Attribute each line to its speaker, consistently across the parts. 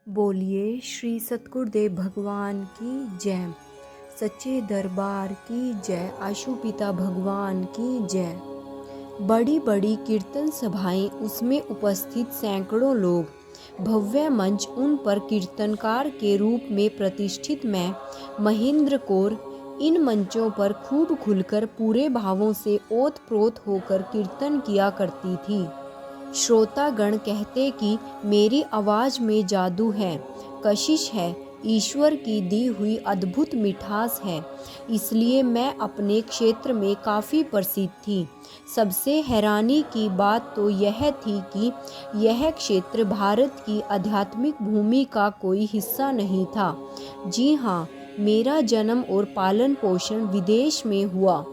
Speaker 1: बोलिए श्री सतगुरुदेव भगवान की जय। सच्चे दरबार की जय। आशु पिता भगवान की जय। बड़ी बड़ी कीर्तन सभाएं, उसमें उपस्थित सैकड़ों लोग, भव्य मंच, उन पर कीर्तनकार के रूप में प्रतिष्ठित मैं महेंद्र कौर इन मंचों पर खूब खुलकर पूरे भावों से ओत-प्रोत होकर कीर्तन किया करती थी। श्रोतागण कहते कि मेरी आवाज़ में जादू है, कशिश है, ईश्वर की दी हुई अद्भुत मिठास है, इसलिए मैं अपने क्षेत्र में काफ़ी प्रसिद्ध थी। सबसे हैरानी की बात तो यह थी कि यह क्षेत्र भारत की आध्यात्मिक भूमि का कोई हिस्सा नहीं था। जी हाँ, मेरा जन्म और पालन पोषण विदेश में हुआ।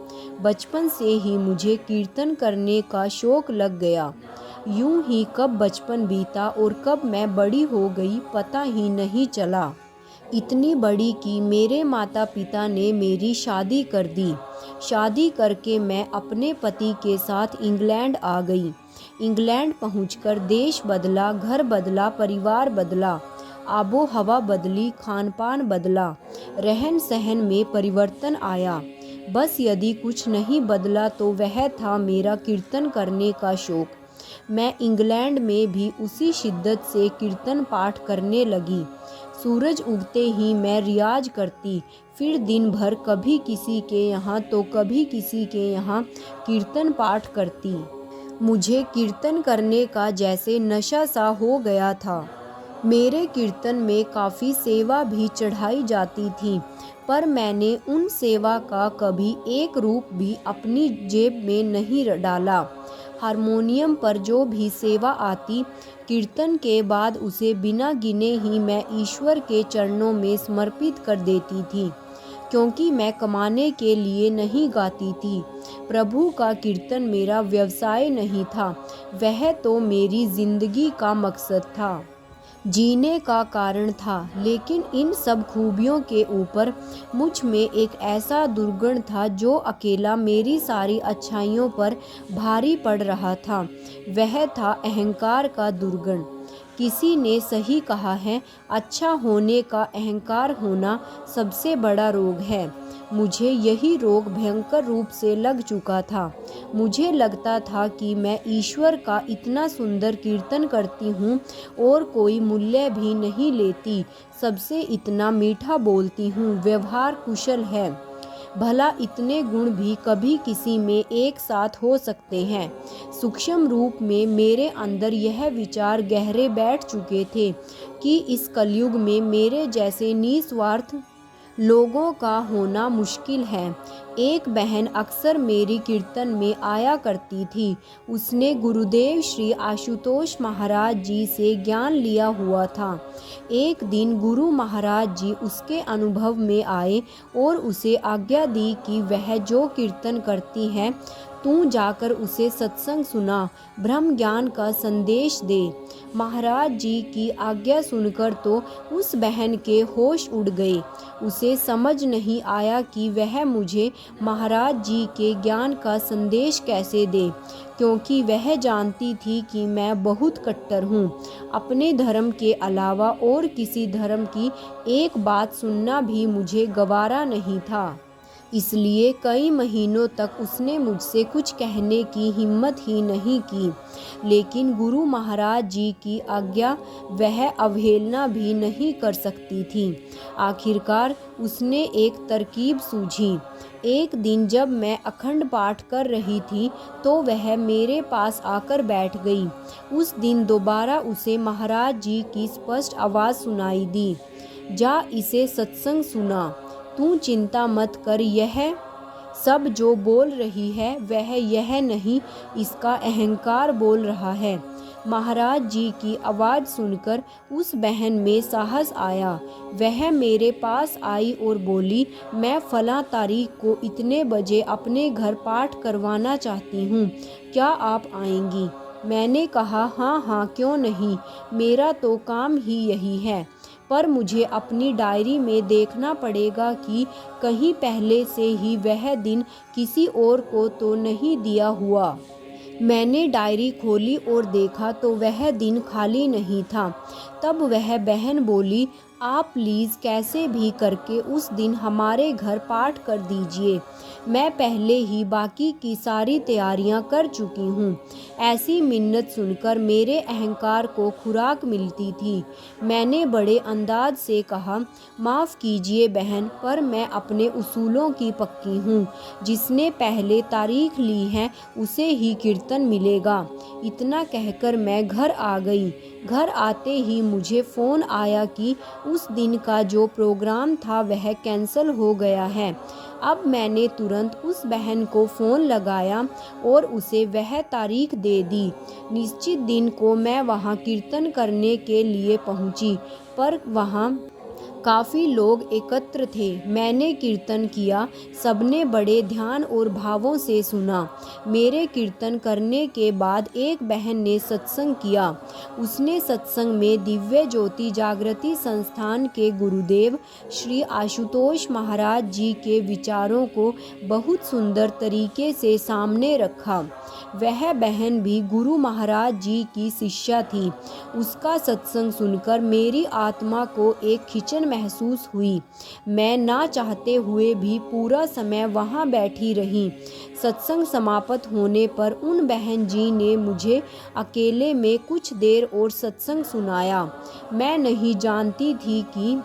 Speaker 1: बचपन से ही मुझे कीर्तन करने का शौक लग गया। यूं ही कब बचपन बीता और कब मैं बड़ी हो गई पता ही नहीं चला। इतनी बड़ी कि मेरे माता पिता ने मेरी शादी कर दी। शादी करके मैं अपने पति के साथ इंग्लैंड आ गई। इंग्लैंड पहुंचकर देश बदला, घर बदला, परिवार बदला, आबो हवा बदली, खान पान बदला, रहन सहन में परिवर्तन आया। बस यदि कुछ नहीं बदला तो वह था मेरा कीर्तन करने का शौक। मैं इंग्लैंड में भी उसी शिद्दत से कीर्तन पाठ करने लगी। सूरज उगते ही मैं रियाज करती, फिर दिन भर कभी किसी के यहाँ तो कभी किसी के यहाँ कीर्तन पाठ करती। मुझे कीर्तन करने का जैसे नशा सा हो गया था। मेरे कीर्तन में काफ़ी सेवा भी चढ़ाई जाती थी, पर मैंने उन सेवा का कभी एक रूप भी अपनी जेब में नहीं डाला। हारमोनियम पर जो भी सेवा आती, कीर्तन के बाद उसे बिना गिने ही मैं ईश्वर के चरणों में समर्पित कर देती थी, क्योंकि मैं कमाने के लिए नहीं गाती थी। प्रभु का कीर्तन मेरा व्यवसाय नहीं था, वह तो मेरी जिंदगी का मकसद था, जीने का कारण था। लेकिन इन सब खूबियों के ऊपर मुझ में एक ऐसा दुर्गुण था जो अकेला मेरी सारी अच्छाइयों पर भारी पड़ रहा था। वह था अहंकार का दुर्गुण। किसी ने सही कहा है, अच्छा होने का अहंकार होना सबसे बड़ा रोग है। मुझे यही रोग भयंकर रूप से लग चुका था। मुझे लगता था कि मैं ईश्वर का इतना सुंदर कीर्तन करती हूँ और कोई मूल्य भी नहीं लेती, सबसे इतना मीठा बोलती हूँ, व्यवहार कुशल है, भला इतने गुण भी कभी किसी में एक साथ हो सकते हैं। सूक्ष्म रूप में मेरे अंदर यह विचार गहरे बैठ चुके थे कि इस कलयुग में मेरे जैसे निस्वार्थ लोगों का होना मुश्किल है। एक बहन अक्सर मेरी कीर्तन में आया करती थी। उसने गुरुदेव श्री आशुतोष महाराज जी से ज्ञान लिया हुआ था। एक दिन गुरु महाराज जी उसके अनुभव में आए और उसे आज्ञा दी कि वह जो कीर्तन करती है, तू जाकर उसे सत्संग सुना, ब्रह्म ज्ञान का संदेश दे। महाराज जी की आज्ञा सुनकर तो उस बहन के होश उड़ गए। उसे समझ नहीं आया कि वह मुझे महाराज जी के ज्ञान का संदेश कैसे दे, क्योंकि वह जानती थी कि मैं बहुत कट्टर हूँ। अपने धर्म के अलावा और किसी धर्म की एक बात सुनना भी मुझे गवारा नहीं था। इसलिए कई महीनों तक उसने मुझसे कुछ कहने की हिम्मत ही नहीं की। लेकिन गुरु महाराज जी की आज्ञा वह अवहेलना भी नहीं कर सकती थी। आखिरकार उसने एक तरकीब सूझी। एक दिन जब मैं अखंड पाठ कर रही थी तो वह मेरे पास आकर बैठ गई। उस दिन दोबारा उसे महाराज जी की स्पष्ट आवाज़ सुनाई दी, जा इसे सत्संग सुना, तू चिंता मत कर, यह सब जो बोल रही है वह यह नहीं, इसका अहंकार बोल रहा है। महाराज जी की आवाज़ सुनकर उस बहन में साहस आया। वह मेरे पास आई और बोली, मैं फलां तारीख को इतने बजे अपने घर पाठ करवाना चाहती हूँ, क्या आप आएंगी? मैंने कहा, हाँ हाँ, क्यों नहीं, मेरा तो काम ही यही है, पर मुझे अपनी डायरी में देखना पड़ेगा कि कहीं पहले से ही वह दिन किसी और को तो नहीं दिया हुआ। मैंने डायरी खोली और देखा तो वह दिन खाली नहीं था। तब वह बहन बोली, आप प्लीज़ कैसे भी करके उस दिन हमारे घर पाठ कर दीजिए। मैं पहले ही बाकी की सारी तैयारियां कर चुकी हूँ। ऐसी मिन्नत सुनकर मेरे अहंकार को खुराक मिलती थी। मैंने बड़े अंदाज से कहा, माफ़ कीजिए बहन, पर मैं अपने उसूलों की पक्की हूँ। जिसने पहले तारीख ली है उसे ही कीर्तन मिलेगा। इतना कहकर मैं घर आ गई। घर आते ही मुझे फ़ोन आया कि उस दिन का जो प्रोग्राम था वह कैंसिल हो गया है। अब मैंने तुरंत उस बहन को फ़ोन लगाया और उसे वह तारीख दे दी। निश्चित दिन को मैं वहाँ कीर्तन करने के लिए पहुँची, पर वहाँ काफ़ी लोग एकत्र थे। मैंने कीर्तन किया, सबने बड़े ध्यान और भावों से सुना। मेरे कीर्तन करने के बाद एक बहन ने सत्संग किया। उसने सत्संग में दिव्य ज्योति जागृति संस्थान के गुरुदेव श्री आशुतोष महाराज जी के विचारों को बहुत सुंदर तरीके से सामने रखा। वह बहन भी गुरु महाराज जी की शिष्या थी। उसका सत्संग सुनकर मेरी आत्मा को एक खिंचन महसूस हुई। मैं ना चाहते हुए भी पूरा समय वहाँ बैठी रही। सत्संग समाप्त होने पर उन बहन जी ने मुझे अकेले में कुछ देर और सत्संग सुनाया। मैं नहीं जानती थी कि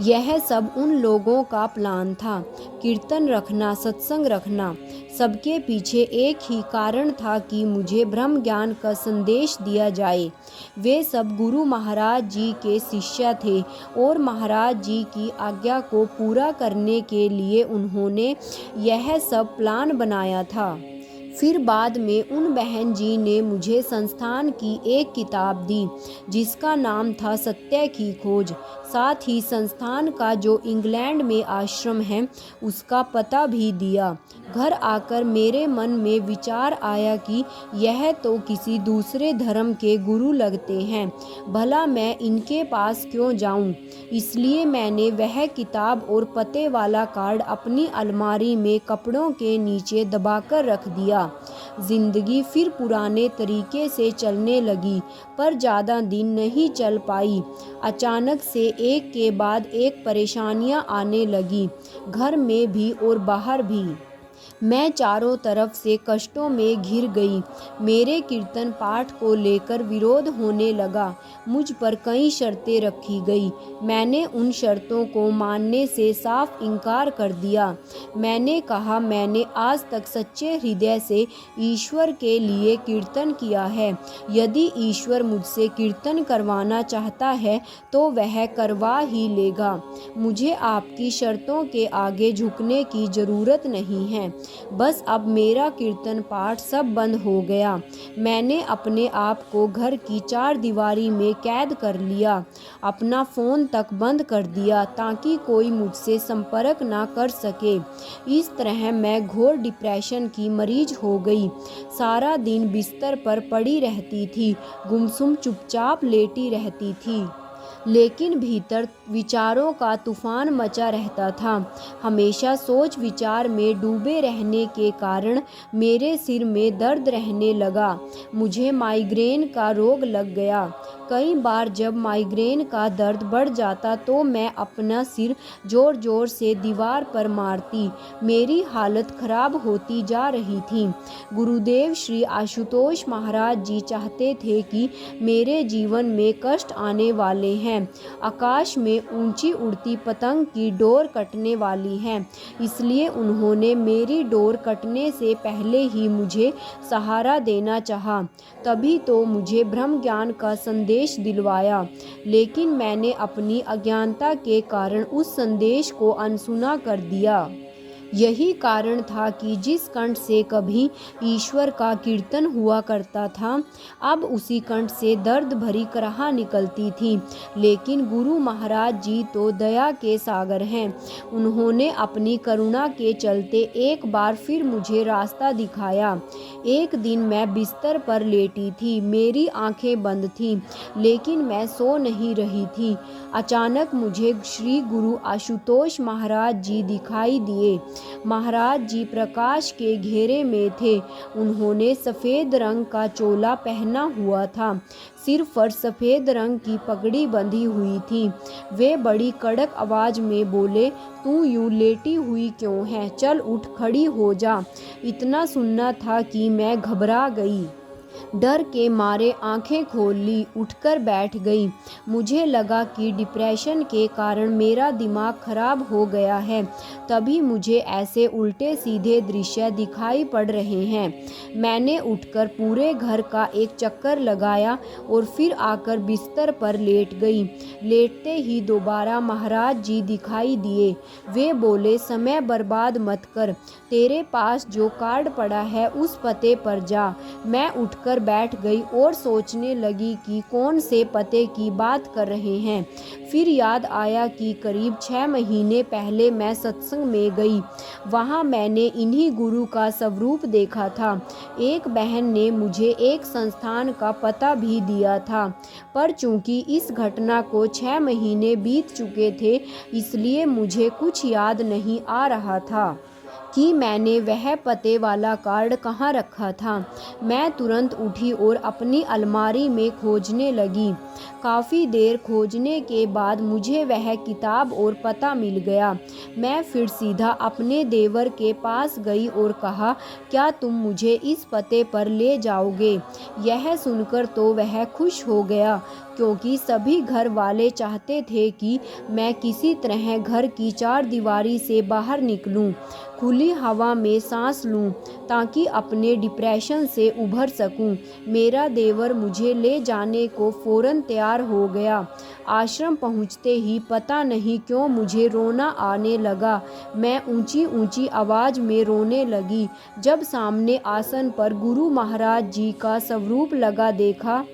Speaker 1: यह सब उन लोगों का प्लान था। कीर्तन रखना, सत्संग रखना, सबके पीछे एक ही कारण था कि मुझे ब्रह्म ज्ञान का संदेश दिया जाए। वे सब गुरु महाराज जी के शिष्य थे और महाराज जी की आज्ञा को पूरा करने के लिए उन्होंने यह सब प्लान बनाया था। फिर बाद में उन बहन जी ने मुझे संस्थान की एक किताब दी जिसका नाम था सत्य की खोज। साथ ही संस्थान का जो इंग्लैंड में आश्रम है उसका पता भी दिया। घर आकर मेरे मन में विचार आया कि यह तो किसी दूसरे धर्म के गुरु लगते हैं, भला मैं इनके पास क्यों जाऊं। इसलिए मैंने वह किताब और पते वाला कार्ड अपनी अलमारी में कपड़ों के नीचे दबाकर रख दिया। जिंदगी फिर पुराने तरीके से चलने लगी, पर ज़्यादा दिन नहीं चल पाई। अचानक से एक के बाद एक परेशानियां आने लगी, घर में भी और बाहर भी। मैं चारों तरफ से कष्टों में घिर गई। मेरे कीर्तन पाठ को लेकर विरोध होने लगा। मुझ पर कई शर्तें रखी गई। मैंने उन शर्तों को मानने से साफ इनकार कर दिया। मैंने कहा, मैंने आज तक सच्चे हृदय से ईश्वर के लिए कीर्तन किया है। यदि ईश्वर मुझसे कीर्तन करवाना चाहता है तो वह करवा ही लेगा। मुझे आपकी शर्तों के आगे झुकने की ज़रूरत नहीं है। बस अब मेरा कीर्तन पाठ सब बंद हो गया। मैंने अपने आप को घर की चार दीवारी में कैद कर लिया। अपना फ़ोन तक बंद कर दिया ताकि कोई मुझसे संपर्क ना कर सके। इस तरह मैं घोर डिप्रेशन की मरीज हो गई। सारा दिन बिस्तर पर पड़ी रहती थी, गुमसुम चुपचाप लेटी रहती थी, लेकिन भीतर विचारों का तूफान मचा रहता था। हमेशा सोच विचार में डूबे रहने के कारण मेरे सिर में दर्द रहने लगा। मुझे माइग्रेन का रोग लग गया। कई बार जब माइग्रेन का दर्द बढ़ जाता तो मैं अपना सिर जोर जोर से दीवार पर मारती। मेरी हालत खराब होती जा रही थी। गुरुदेव श्री आशुतोष महाराज जी चाहते थे कि मेरे जीवन में कष्ट आने वाले हैं। आकाश में ऊंची उड़ती पतंग की डोर कटने वाली है, इसलिए उन्होंने मेरी डोर कटने से पहले ही मुझे सहारा देना चाहा। तभी तो मुझे ब्रह्म ज्ञान का संदेश दिलवाया, लेकिन मैंने अपनी अज्ञानता के कारण उस संदेश को अनसुना कर दिया। यही कारण था कि जिस कंठ से कभी ईश्वर का कीर्तन हुआ करता था, अब उसी कंठ से दर्द भरी कराह निकलती थी। लेकिन गुरु महाराज जी तो दया के सागर हैं। उन्होंने अपनी करुणा के चलते एक बार फिर मुझे रास्ता दिखाया। एक दिन मैं बिस्तर पर लेटी थी, मेरी आंखें बंद थीं, लेकिन मैं सो नहीं रही थी। अचानक मुझे श्री गुरु आशुतोष महाराज जी दिखाई दिए। महाराज जी प्रकाश के घेरे में थे। उन्होंने सफ़ेद रंग का चोला पहना हुआ था, सिर पर सफ़ेद रंग की पगड़ी बंधी हुई थी। वे बड़ी कड़क आवाज़ में बोले, तू यूँ लेटी हुई क्यों है? चल उठ, खड़ी हो जा। इतना सुनना था कि मैं घबरा गई। डर के मारे आंखें खोल ली, उठकर बैठ गई। मुझे लगा कि डिप्रेशन के कारण मेरा दिमाग खराब हो गया है, तभी मुझे ऐसे उल्टे सीधे दृश्य दिखाई पड़ रहे हैं। मैंने उठकर पूरे घर का एक चक्कर लगाया और फिर आकर बिस्तर पर लेट गई। लेटते ही दोबारा महाराज जी दिखाई दिए। वे बोले, समय बर्बाद मत कर, तेरे पास जो कार्ड पड़ा है उस पते पर जा। मैं उठकर बैठ गई और सोचने लगी कि कौन से पते की बात कर रहे हैं। फिर याद आया कि करीब 6 महीने पहले मैं सत्संग में गई। वहाँ मैंने इन्हीं गुरु का स्वरूप देखा था। एक बहन ने मुझे एक संस्थान का पता भी दिया था, पर चूंकि इस घटना को 6 महीने बीत चुके थे, इसलिए मुझे कुछ याद नहीं आ रहा था कि मैंने वह पते वाला कार्ड कहाँ रखा था। मैं तुरंत उठी और अपनी अलमारी में खोजने लगी। काफ़ी देर खोजने के बाद मुझे वह किताब और पता मिल गया। मैं फिर सीधा अपने देवर के पास गई और कहा, क्या तुम मुझे इस पते पर ले जाओगे? यह सुनकर तो वह खुश हो गया, क्योंकि सभी घर वाले चाहते थे कि मैं किसी तरह घर की चारदीवारी से बाहर निकलूं, खुली हवा में सांस लूं, ताकि अपने डिप्रेशन से उभर सकूं। मेरा देवर मुझे ले जाने को फ़ौरन तैयार हो गया। आश्रम पहुंचते ही पता नहीं क्यों मुझे रोना आने लगा। मैं ऊंची ऊंची आवाज़ में रोने लगी। जब सामने आसन पर गुरु महाराज जी का स्वरूप लगा देखा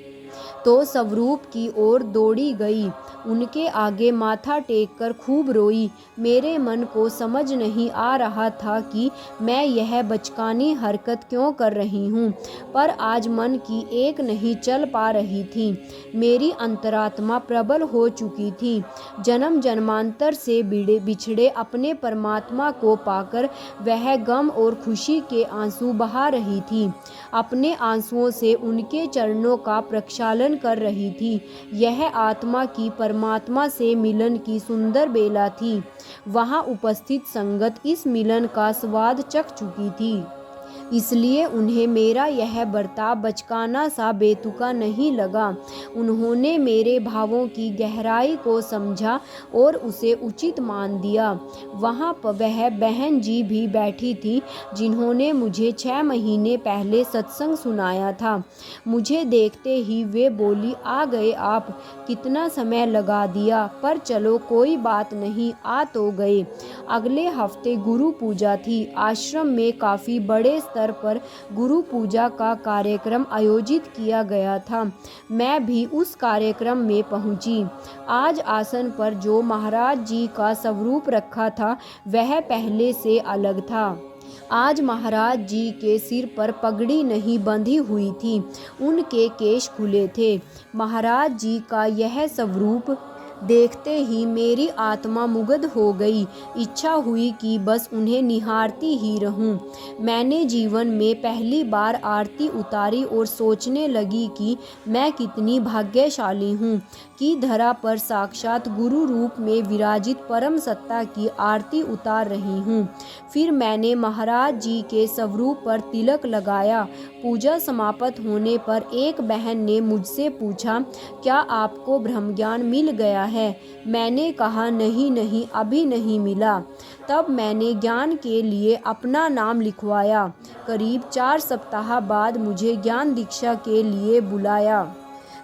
Speaker 1: तो स्वरूप की ओर दौड़ी गई। उनके आगे माथा टेककर खूब रोई। मेरे मन को समझ नहीं आ रहा था कि मैं यह बचकानी हरकत क्यों कर रही हूँ, पर आज मन की एक नहीं चल पा रही थी। मेरी अंतरात्मा प्रबल हो चुकी थी। जन्म जन्मांतर से बिछड़े अपने परमात्मा को पाकर वह गम और खुशी के आंसू बहा रही थी। अपने आंसुओं से उनके चरणों का प्रक्षालन कर रही थी। यह आत्मा की परमात्मा से मिलन की सुंदर बेला थी। वहाँ उपस्थित संगत इस मिलन का स्वाद चख चुकी थी, इसलिए उन्हें मेरा यह बर्ताव बचकाना सा बेतुका नहीं लगा। उन्होंने मेरे भावों की गहराई को समझा और उसे उचित मान दिया। वहाँ पर वह बहन जी भी बैठी थी, जिन्होंने मुझे 6 महीने पहले सत्संग सुनाया था। मुझे देखते ही वे बोली, आ गए आप, कितना समय लगा दिया, पर चलो कोई बात नहीं, आ तो गए। अगले हफ्ते गुरु पूजा थी। आश्रम में काफ़ी बड़े स्तर पर गुरु पूजा का कार्यक्रम आयोजित किया गया था। मैं भी उस कार्यक्रम में पहुंची। आज आसन पर जो महाराज जी का स्वरूप रखा था वह पहले से अलग था। आज महाराज जी के सिर पर पगड़ी नहीं बंधी हुई थी, उनके केश खुले थे। महाराज जी का यह स्वरूप देखते ही मेरी आत्मा मुग्ध हो गई। इच्छा हुई कि बस उन्हें निहारती ही रहूं। मैंने जीवन में पहली बार आरती उतारी और सोचने लगी कि मैं कितनी भाग्यशाली हूँ कि धरा पर साक्षात गुरु रूप में विराजित परम सत्ता की आरती उतार रही हूँ। फिर मैंने महाराज जी के स्वरूप पर तिलक लगाया। पूजा समाप्त होने पर एक बहन ने मुझसे पूछा, क्या आपको ब्रह्म ज्ञान मिल गया है? मैंने कहा, नहीं नहीं, अभी नहीं मिला। तब मैंने ज्ञान के लिए अपना नाम लिखवाया। करीब 4 सप्ताह बाद मुझे ज्ञान दीक्षा के लिए बुलाया।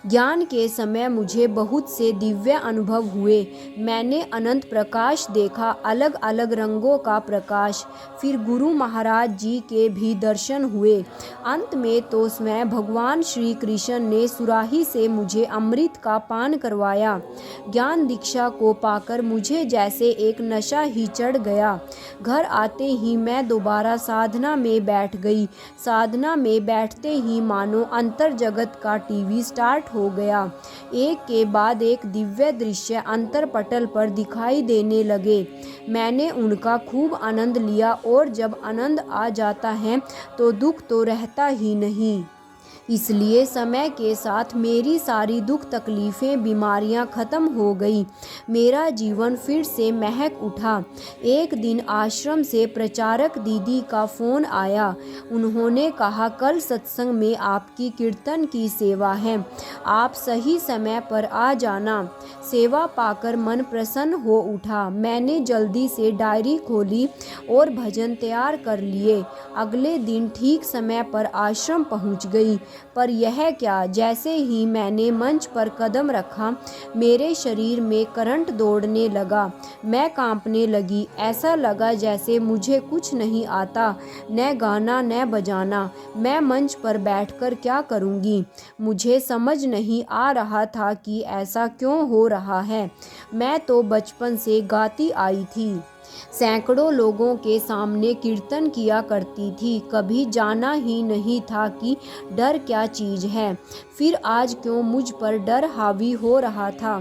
Speaker 1: ज्ञान के समय मुझे बहुत से दिव्य अनुभव हुए। मैंने अनंत प्रकाश देखा, अलग अलग रंगों का प्रकाश। फिर गुरु महाराज जी के भी दर्शन हुए। अंत में तो स्वयं भगवान श्री कृष्ण ने सुराही से मुझे अमृत का पान करवाया। ज्ञान दीक्षा को पाकर मुझे जैसे एक नशा ही चढ़ गया। घर आते ही मैं दोबारा साधना में बैठ गई। साधना में बैठते ही मानो अंतर जगत का टीवी स्टार्ट प्रकट हो गया। एक के बाद एक दिव्य दृश्य अंतरपटल पर दिखाई देने लगे। मैंने उनका खूब आनंद लिया, और जब आनंद आ जाता है तो दुख तो रहता ही नहीं। इसलिए समय के साथ मेरी सारी दुख तकलीफ़ें बीमारियां ख़त्म हो गई। मेरा जीवन फिर से महक उठा। एक दिन आश्रम से प्रचारक दीदी का फ़ोन आया। उन्होंने कहा, कल सत्संग में आपकी कीर्तन की सेवा है, आप सही समय पर आ जाना। सेवा पाकर मन प्रसन्न हो उठा। मैंने जल्दी से डायरी खोली और भजन तैयार कर लिए। अगले दिन ठीक समय पर आश्रम पहुंच गई। पर यह क्या, जैसे ही मैंने मंच पर कदम रखा मेरे शरीर में करंट दौड़ने लगा। मैं कांपने लगी। ऐसा लगा जैसे मुझे कुछ नहीं आता, न गाना न बजाना। मैं मंच पर बैठकर क्या करूंगी? मुझे समझ नहीं आ रहा था कि ऐसा क्यों हो रहा है। मैं तो बचपन से गाती आई थी। सैकड़ों लोगों के सामने कीर्तन किया करती थी। कभी जाना ही नहीं था कि डर क्या चीज़ है। फिर आज क्यों मुझ पर डर हावी हो रहा था।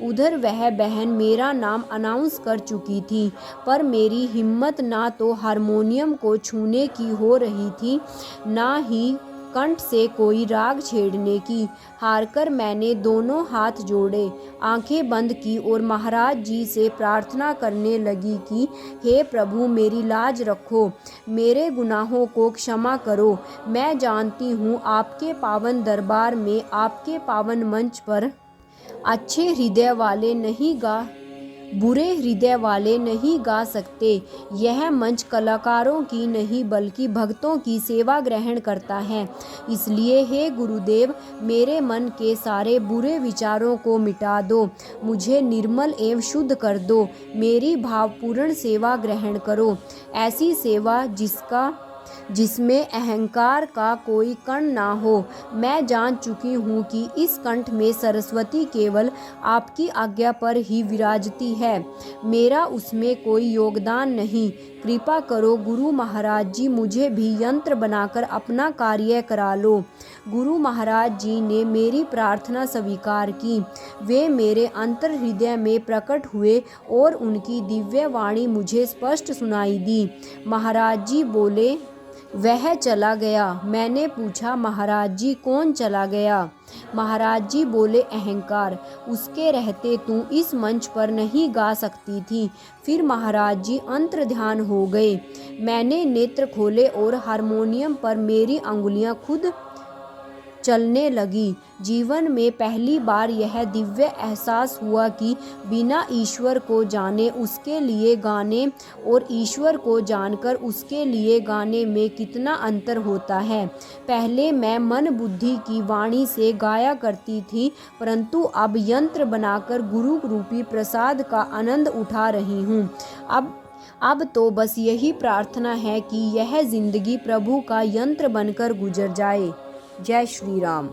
Speaker 1: उधर वह बहन मेरा नाम अनाउंस कर चुकी थी, पर मेरी हिम्मत ना तो हारमोनियम को छूने की हो रही थी, ना ही कंठ से कोई राग छेड़ने की। हारकर मैंने दोनों हाथ जोड़े, आंखें बंद की और महाराज जी से प्रार्थना करने लगी कि हे प्रभु, मेरी लाज रखो, मेरे गुनाहों को क्षमा करो। मैं जानती हूँ आपके पावन दरबार में, आपके पावन मंच पर अच्छे हृदय वाले नहीं गा बुरे हृदय वाले नहीं गा सकते। यह मंच कलाकारों की नहीं बल्कि भक्तों की सेवा ग्रहण करता है। इसलिए हे गुरुदेव, मेरे मन के सारे बुरे विचारों को मिटा दो, मुझे निर्मल एवं शुद्ध कर दो। मेरी भावपूर्ण सेवा ग्रहण करो, ऐसी सेवा जिसमें अहंकार का कोई कण ना हो। मैं जान चुकी हूँ कि इस कंठ में सरस्वती केवल आपकी आज्ञा पर ही विराजती है, मेरा उसमें कोई योगदान नहीं। कृपा करो गुरु महाराज जी, मुझे भी यंत्र बनाकर अपना कार्य करा लो। गुरु महाराज जी ने मेरी प्रार्थना स्वीकार की। वे मेरे अंतर हृदय में प्रकट हुए और उनकी दिव्य वाणी मुझे स्पष्ट सुनाई दी। महाराज जी बोले, वह चला गया। मैंने पूछा, महाराज जी कौन चला गया? महाराज जी बोले, अहंकार। उसके रहते तू इस मंच पर नहीं गा सकती थी। फिर महाराज जी अंतर्ध्यान हो गए। मैंने नेत्र खोले और हारमोनियम पर मेरी अंगुलियां खुद चलने लगी। जीवन में पहली बार यह दिव्य एहसास हुआ कि बिना ईश्वर को जाने उसके लिए गाने और ईश्वर को जानकर उसके लिए गाने में कितना अंतर होता है। पहले मैं मन बुद्धि की वाणी से गाया करती थी, परंतु अब यंत्र बनाकर गुरु रूपी प्रसाद का आनंद उठा रही हूँ। अब तो बस यही प्रार्थना है कि यह जिंदगी प्रभु का यंत्र बनकर गुजर जाए। जय श्री राम।